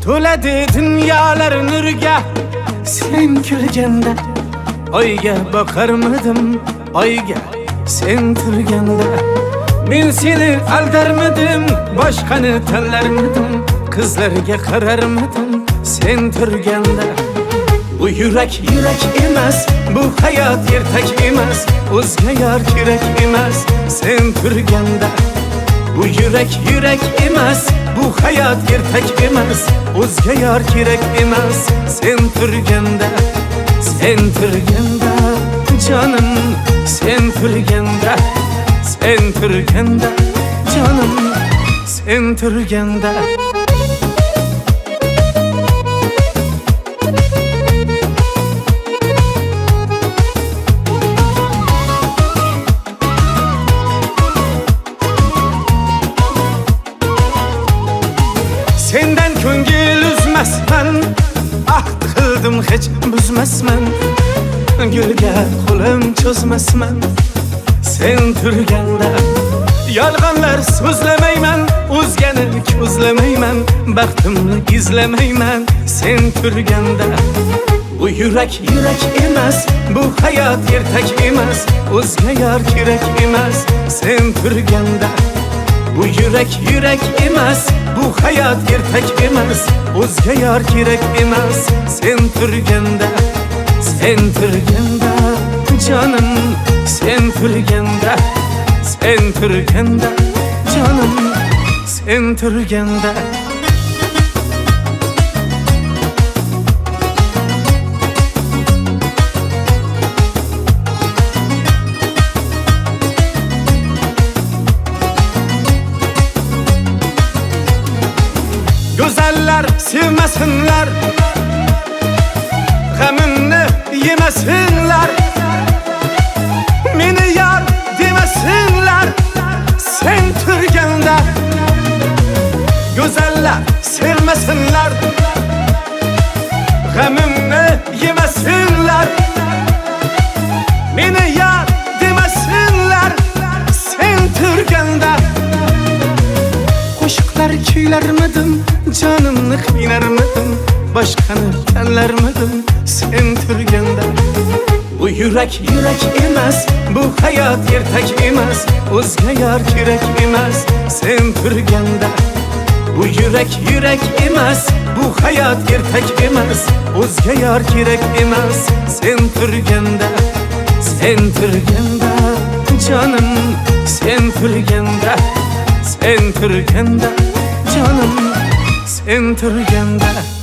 to'ladi dunyolar nurga sen kulganda. Oyga boqarmidim, oyga sen turganda. Men seni aldarmidim, boshqani tanlarmidim, qizlarga qararmidim sen turganda. Bu yurak emas, bu hayot ertak emas, o'zga yor kerak emas sen turganda. Bu yurak emas, bu hayot ertak emas, o'zga yor kerak emas sen turganda. Sen turganda canım, sen turganda, sen turganda canım, sen turganda. Senden ko'ngil uzmasman, ahd qildim hech buzmasman, gulga qo'lim cho'zmasman sen turganda. Yolg'onlar so'zlamayman, o'zgani ko'zlamayman, baxtimni izlamayman sen turganda. Bu yurak emas, bu hayot ertak emas, o'zga yor kerak emas sen turganda. Bu yurak emas, bu hayot ertak emas, o'zga yor kerak emas sen turganda. Sen turganda canım, sen turganda, sen turganda canım, sen turganda. Güzeller sevmesinler, gamimni yemesinler, meni yar demesinler sen turganda. Güzeller sevmesinler, gamimni yemesinler, meni yar demesinler sen turganda. Qo'shiqlar kuylarmidim, canımni qiynarmidim, boshqani tanlarmidim sen turganda. Bu yurak emas, bu hayot ertak emas, o'zga yor kerak emas sen turganda. Bu yurak emas, bu hayot ertak emas, o'zga yor kerak emas sen turganda. Sen turganda canım, sen turganda, sen turganda canım, sen turganda.